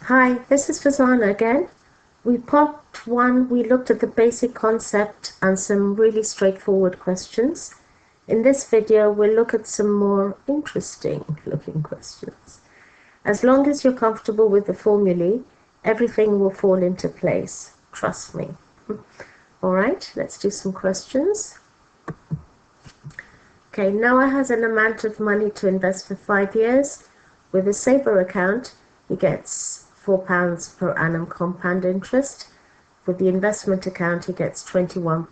Hi, this is Fazana again. Part 1, we looked at the basic concept and some really straightforward questions. In this video, we'll look at some more interesting looking questions. As long as you're comfortable with the formulae, everything will fall into place. Trust me. All right, let's do some questions. Okay, Noah has an amount of money to invest for 5 years. With a Sabre account, he gets £4 per annum compound interest. With the investment account, he gets 21%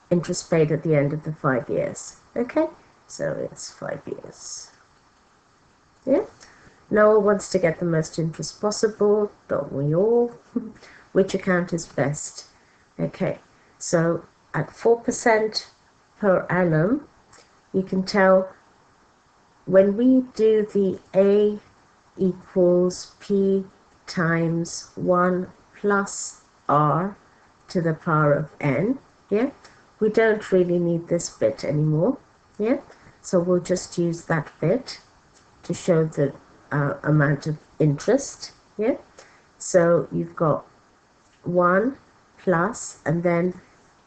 interest paid at the end of the 5 years. Okay, so it's 5 years. Yeah. Noah wants to get the most interest possible, don't we all? Which account is best? Okay, so at 4% per annum, you can tell when we do the A equals P times 1 plus R to the power of N, yeah, we don't really need this bit anymore, yeah, so we'll just use that bit to show the amount of interest, yeah, so you've got 1 plus, and then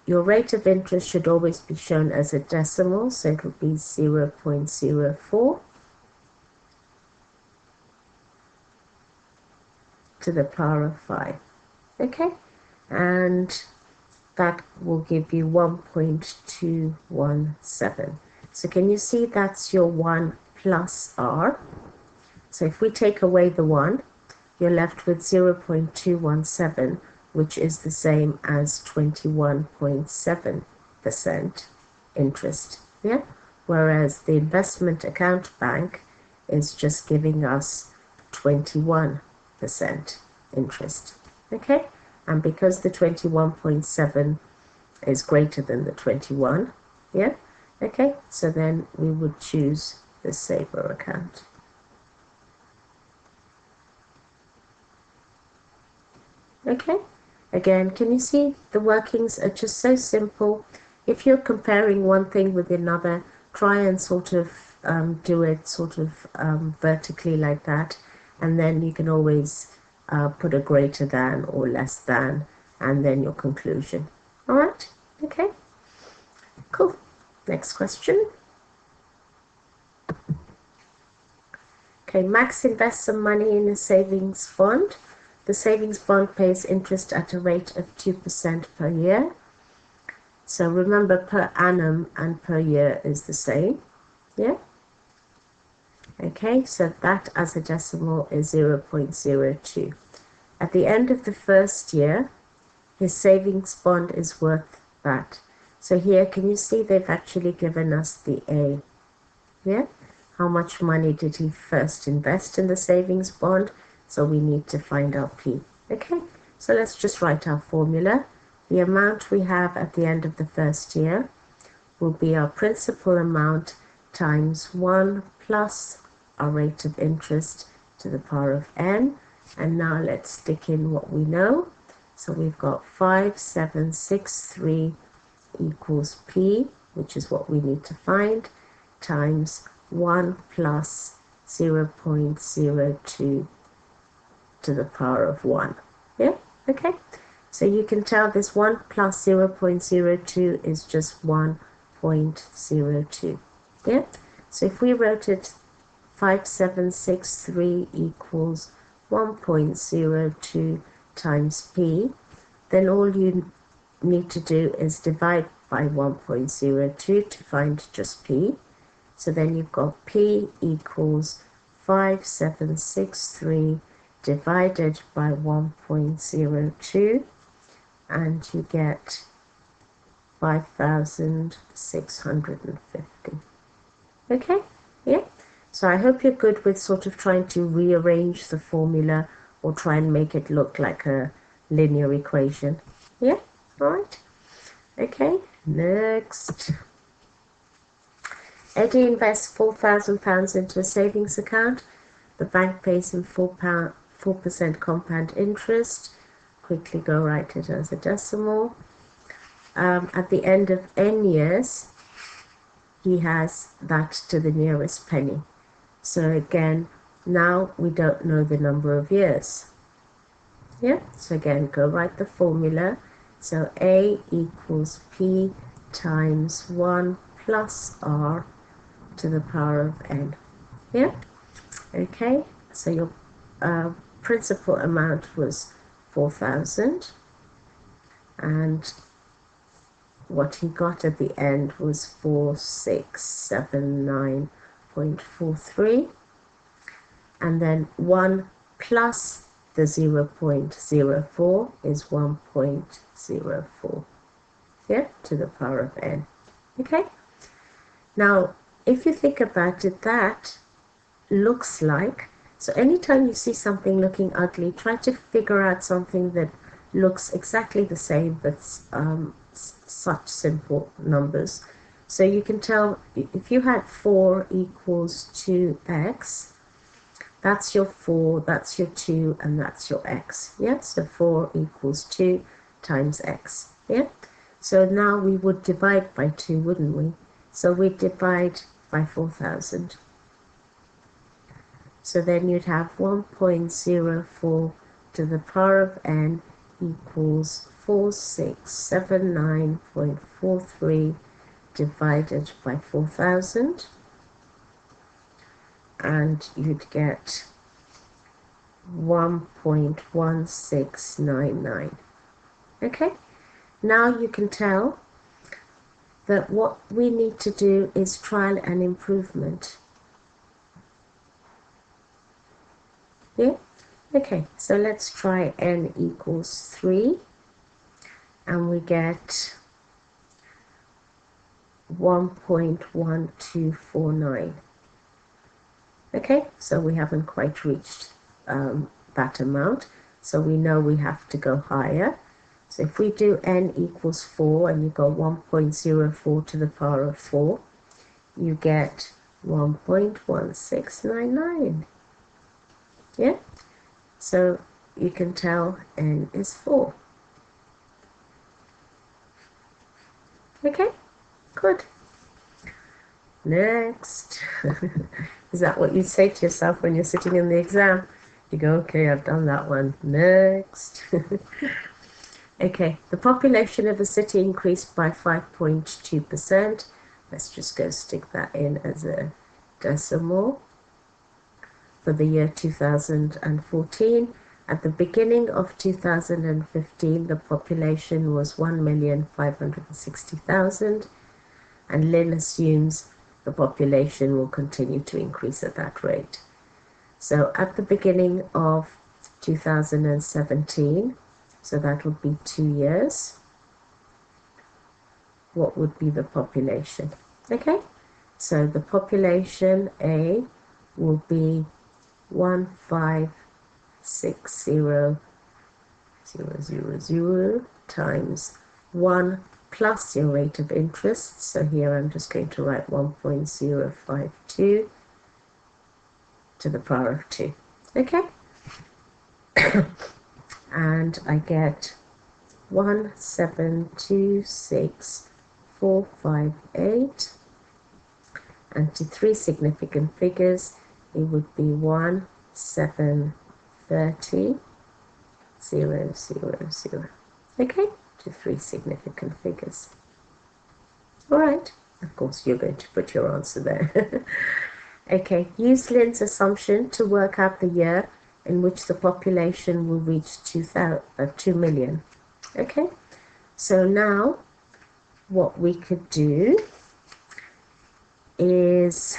your rate of interest should always be shown as a decimal, so it will be 0.04 to the power of 5. Okay, and that will give you 1.217. So can you see that's your 1 plus R? So if we take away the 1, you're left with 0.217, which is the same as 21.7% interest, yeah? Whereas the investment account bank is just giving us 21% interest, okay? And because the 21.7 is greater than the 21, yeah? Okay, so then we would choose the Sabre account. Okay, again, can you see the workings are just so simple? If you're comparing one thing with another, try and sort of do it sort of vertically like that, and then you can always put a greater than or less than, and then your conclusion. All right, okay, cool. Next question. Okay, Max invests some money in a savings bond. The savings bond pays interest at a rate of 2% per year. So remember, per annum and per year is the same. Yeah? Okay, so that as a decimal is 0.02. At the end of the first year, his savings bond is worth that. So here, can you see they've actually given us the A? Yeah? How much money did he first invest in the savings bond? So we need to find our P. Okay, so let's just write our formula. The amount we have at the end of the first year will be our principal amount times 1 plus our rate of interest to the power of N. And now let's stick in what we know. So we've got 5763 equals P, which is what we need to find, times 1 plus 0.02 to the power of 1. Yeah, okay. So you can tell this 1 plus 0.02 is just 1.02. Yeah, so if we wrote it 5763 equals 1.02 times P, then all you need to do is divide by 1.02 to find just P. So then you've got P equals 5763 divided by 1.02, and you get 5,650. Okay, yeah, so I hope you're good with sort of trying to rearrange the formula or try and make it look like a linear equation. Yeah, all right, okay, next. Eddie invests £4,000 into a savings account. The bank pays him 4% compound interest. Quickly go write it as a decimal. At the end of n years, he has that to the nearest penny. So again, Now we don't know the number of years. Yeah, so again, go write the formula. So A equals P times 1 plus R to the power of N. Yeah, okay, so your principal amount was 4,000, and what he got at the end was 4679.43, and then 1 plus the 0.04 is 1.04, yeah, to the power of N. Okay, now if you think about it, that looks like, so anytime you see something looking ugly, try to figure out something that looks exactly the same but such simple numbers. So you can tell if you had 4 equals 2x, that's your 4, that's your 2, and that's your x. Yeah, so 4 equals 2 times x. Yeah, so now we would divide by 2, wouldn't we? So we'd divide by 4,000. So then you'd have 1.04 to the power of N equals 4679.43 divided by 4,000, and you'd get 1.1699. Okay, now you can tell that what we need to do is trial and improvement. Yeah, okay, so let's try N equals 3, and we get 1.1249. Okay, so we haven't quite reached that amount, so we know we have to go higher. So if we do N equals 4 and you go 1.04 to the power of 4, you get 1.1699. Yeah, so you can tell N is 4. Okay, good. Next. Is that what you say to yourself when you're sitting in the exam? You go, okay, I've done that one. Next. Okay, the population of a city increased by 5.2%. Let's just go stick that in as a decimal for the year 2014. At the beginning of 2015, the population was 1,560,000, and Lynn assumes the population will continue to increase at that rate. So at the beginning of 2017, so that would be 2 years, what would be the population? Okay, so the population A will be 1,560,000 times 1 plus your rate of interest. So here I'm just going to write 1.052 to the power of 2. Okay, and I get 1,726,458, and to 3 significant figures it would be 1,730,000. Okay, to 3 significant figures. All right, of course you're going to put your answer there. Okay, use Lynn's assumption to work out the year in which the population will reach 2 million. Okay, so now what we could do is,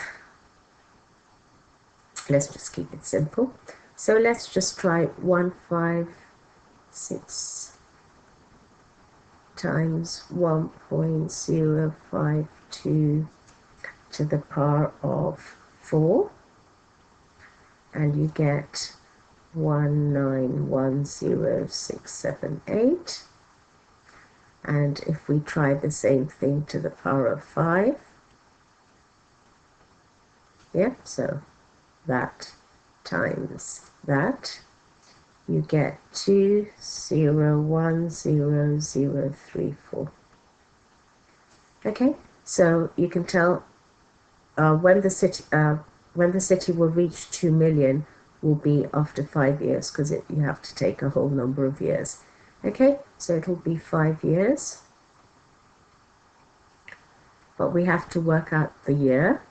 let's just keep it simple. So let's just try 156 times 1.052 to the power of 4, and you get 1910678. And if we try the same thing to the power of 5, yeah, so that times that, you get 2010034. Okay, so you can tell when the city when the city will reach 2 million will be after 5 years, because you have to take a whole number of years. Okay, so it'll be 5 years, but we have to work out the year.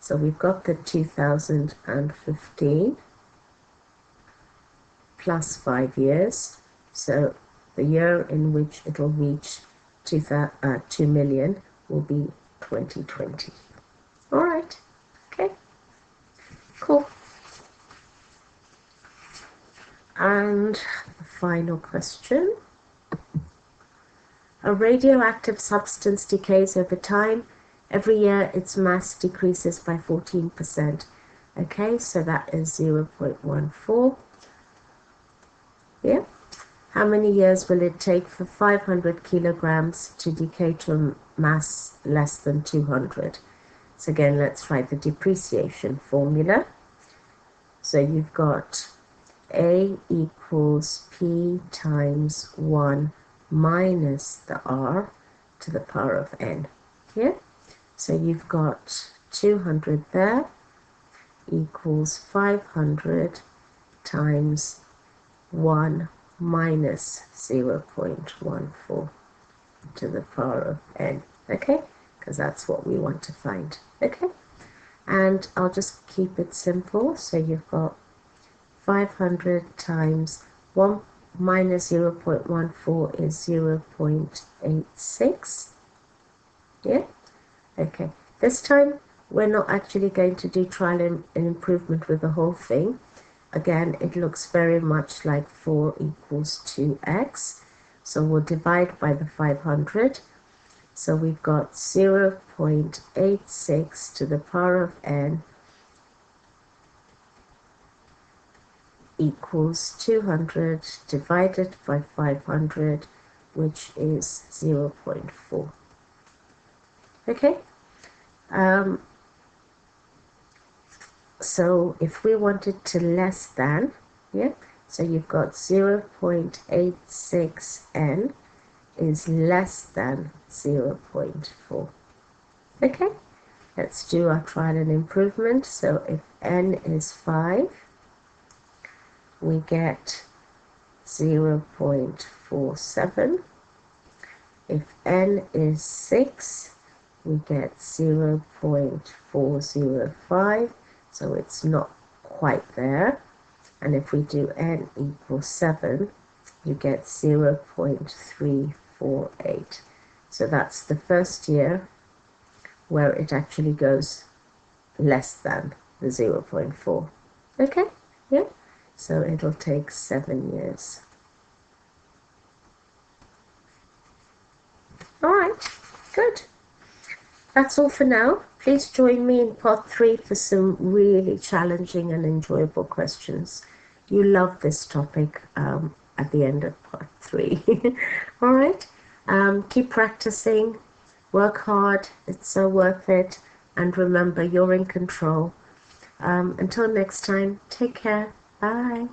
So we've got the 2015 plus 5 years, so the year in which it'll reach 2 million will be 2020. All right, okay, cool. And the final question. A radioactive substance decays over time. Every year its mass decreases by 14%. Okay, so that is 0.14. Yeah. How many years will it take for 500 kilograms to decay to a mass less than 200? So again, let's write the depreciation formula. So you've got A equals P times 1 minus the R to the power of N. Yeah? So you've got 200 there equals 500 times 1 minus 0.14 to the power of N. Okay? Because that's what we want to find. Okay? And I'll just keep it simple. So you've got 500 times 1 minus 0.14 is 0.86. Yeah? Okay. This time, we're not actually going to do trial and improvement with the whole thing. Again, it looks very much like 4 equals 2x. So we'll divide by the 500. So we've got 0.86 to the power of n equals 200 divided by 500, which is 0.4. Okay? So if we wanted to less than, yeah, so you've got 0.86 n is less than 0.4. Okay? Let's do our trial and improvement. So if n is 5, we get 0.47. If n is 6, we get 0.405, so it's not quite there. And if we do n equals 7, you get 0.348. So that's the first year where it actually goes less than the 0.4. Okay? Yeah? So it'll take 7 years. Alright, good. That's all for now. Please join me in part 3 for some really challenging and enjoyable questions. You love this topic at the end of part 3. Alright, keep practicing, work hard, it's so worth it, and remember, you're in control. Until next time, take care. Bye.